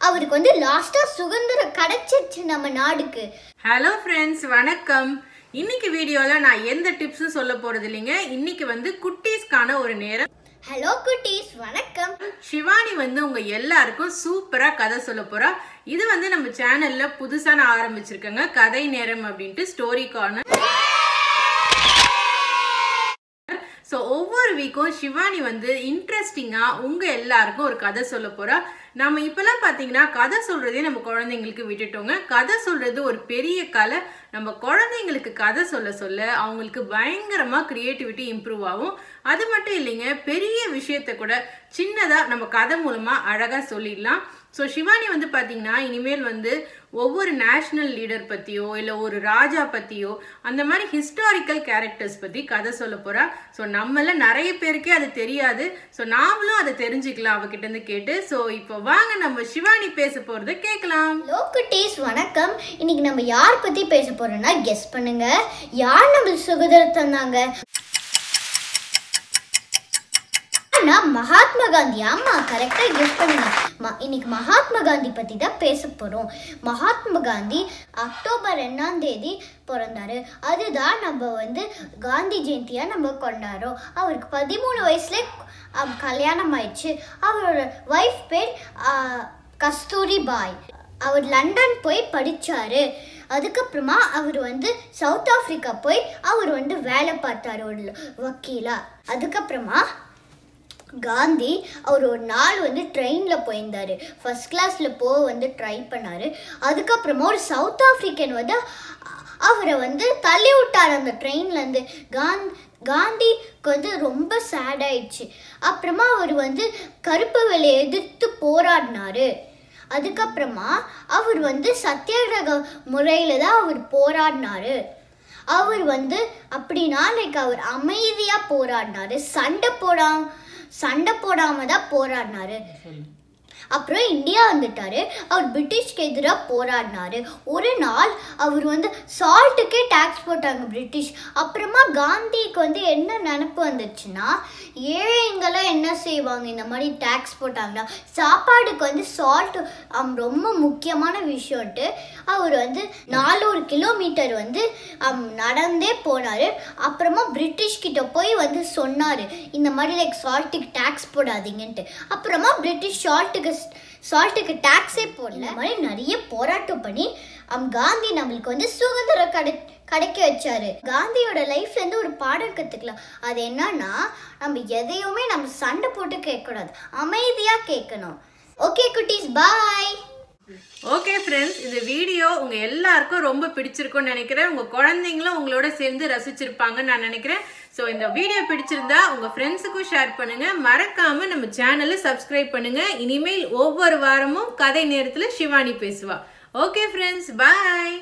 அவருக்கு வந்து லாஸ்டா சுதந்திரம் கிடைச்சிருச்சு நம்ம நாடுக்கு. ஹலோ ஃப்ரெண்ட்ஸ், வணக்கம். இன்னைக்கு வீடியோல நான் எந்த டிப்ஸும் சொல்ல போறது இல்லைங்க. இன்னைக்கு வந்து குட்டீஸ்க்கான ஒரு நேரம். ஹலோ குட்டீஸ், வணக்கம். ஷிவானி வந்து உங்க எல்லாருக்கும் சூப்பரா கதை சொல்ல போறா. இது வந்து நம்ம சேனல்ல புதுசா நான் ஆரம்பிச்சிருக்கேங்க, கதை நேரம் அப்படின்ட்டு, ஸ்டோரி கார்னர். ஸோ ஒவ்வொரு வீக்கும் ஷிவானி வந்து இன்ட்ரெஸ்டிங்காக உங்கள் எல்லாருக்கும் ஒரு கதை சொல்ல போகிறா. நம்ம இப்போல்லாம் பார்த்தீங்கன்னா கதை சொல்கிறதே நம்ம குழந்தைங்களுக்கு விட்டுட்டோங்க. கதை சொல்கிறது ஒரு பெரிய கலை. நம்ம குழந்தைங்களுக்கு கதை சொல்ல சொல்ல அவங்களுக்கு பயங்கரமாக க்ரியேட்டிவிட்டி இம்ப்ரூவ் ஆகும். அது மட்டும் இல்லைங்க, பெரிய விஷயத்த கூட சின்னதாக நம்ம கதை மூலமாக அழகாக சொல்லிடலாம். ஸோ ஷிவானி வந்து பார்த்தீங்கன்னா இனிமேல் வந்து ஒவ்வொரு நேஷ்னல் லீடர் பற்றியோ இல்லை ஒரு ராஜா பற்றியோ அந்த மாதிரி ஹிஸ்டாரிக்கல் கேரக்டர்ஸ் பற்றி கதை சொல்ல போகிறா. ஸோ நம்மள நிறைய பேருக்கே அது தெரியாது. ஸோ நாமளும் அதை தெரிஞ்சுக்கலாம் அவகிட்ட இருந்து கேட்டு. ஸோ இப்போ வாங்க நம்ம ஷிவானி பேச போகிறத கேட்கலாம். ஹலோ குட்டீஸ், வணக்கம். இன்னைக்கு நம்ம யார் பற்றி பேச போறோம்னா கெஸ் பண்ணுங்க. யார் நம்மளுக்கு சுதந்திரம் தந்தாங்க? மகாத்மா காந்தி. ஆமா, கரெக்டா கெஸ் பண்ணுங்க. இன்னைக்கு மகாத்மா காந்தி பத்தி தான் பேச போறோம். மகாத்மா காந்தி அக்டோபர் 2 பிறந்தாரு. அதுதான் நம்ம வந்து காந்தி ஜெயந்தியா நம்ம கொண்டாடுறோம். அவருக்கு 13 வயசுல கல்யாணம் ஆயிடுச்சு. அவரோட வைஃப் பேர் கஸ்தூரி பாய். அவர் லண்டன் போய் படிச்சாரு. அதுக்கப்புறமா அவர் வந்து சவுத் ஆப்பிரிக்கா போய் அவர் வந்து வேலை பார்த்தாரு ஒரு வக்கீலா. அதுக்கப்புறமா காந்தி அவர் ஒரு நாள் வந்து ட்ரெயினில் போயிருந்தார். ஃபர்ஸ்ட் கிளாஸில் வந்து ட்ரை பண்ணார். அதுக்கப்புறமா ஒரு சவுத் ஆஃப்ரிக்கன் வந்து அவரை வந்து தள்ளி விட்டார் அந்த ட்ரெயின்லேருந்து. காந்திக்கு வந்து ரொம்ப சேட் ஆயிடுச்சு. அப்புறமா அவர் வந்து கருப்பு வெள்ளையை எதிர்த்து போராடினார். அதுக்கப்புறமா அவர் வந்து சத்தியாகிரக முறையில் தான் அவர் போராடினார். அவர் வந்து அப்படின்னா அவர் அமைதியாக போராடினார், சண்டை போடாம தான் போராடினாரு. அப்புறம் இந்தியா வந்துட்டாரு. அவர் பிரிட்டிஷ்க்கு எதிராக போராடினாரு. ஒரு நாள் அவர் வந்து சால்ட்டுக்கே டேக்ஸ் போட்டாங்க பிரிட்டிஷ். அப்புறமா காந்திக்கு வந்து என்ன நினப்பு வந்துச்சுன்னா, ஏழைங்கெல்லாம் என்ன செய்வாங்க இந்த மாதிரி டேக்ஸ் போட்டாங்கன்னா, சாப்பாடுக்கு வந்து சால்ட் ரொம்ப முக்கியமான விஷயம்ட்டு அவர் வந்து 400 கிலோமீட்டர் வந்து நடந்தே போனார். அப்புறமா பிரிட்டிஷ் கிட்ட போய் வந்து சொன்னார், இந்த மாதிரி சால்ட்டுக்கு டேக்ஸ் போடாதீங்கன்ட்டு. அப்புறமா பிரிட்டிஷ் சால்ட்டுக்கு டேக்ஸே போடல. இந்த மாதிரி நிறைய போராட்டம் பண்ணி காந்தி நம்மளுக்கு வந்து சுதந்திரம் கிடைக்க வச்சாரு. காந்தியோட லைஃப்ல இருந்து ஒரு பாடம் கத்துக்கலாம். அது என்னன்னா, நம்ம எதையுமே நம்ம சண்டை போட்டு கேட்கக்கூடாது, அமைதியா கேட்கணும். ஓகே குட்டீஸ், பாய். ஓகே ஃப்ரெண்ட்ஸ், இந்த வீடியோ உங்க எல்லாருக்கும் ரொம்ப பிடிச்சிருக்கும்னு நினைக்கிறேன். உங்க குழந்தைங்களும் உங்களோட சேர்ந்து ரசிச்சிருப்பாங்கன்னு நான் நினைக்கிறேன். ஸோ இந்த வீடியோ பிடிச்சிருந்தா உங்க ஃப்ரெண்ட்ஸுக்கும் ஷேர் பண்ணுங்க. மறக்காம நம்ம சேனலை சப்ஸ்கிரைப் பண்ணுங்க. இனிமேல் ஒவ்வொரு வாரமும் கதை நேரத்தில் ஷிவானி பேசுவா. ஓகே ஃப்ரெண்ட்ஸ், பாய்.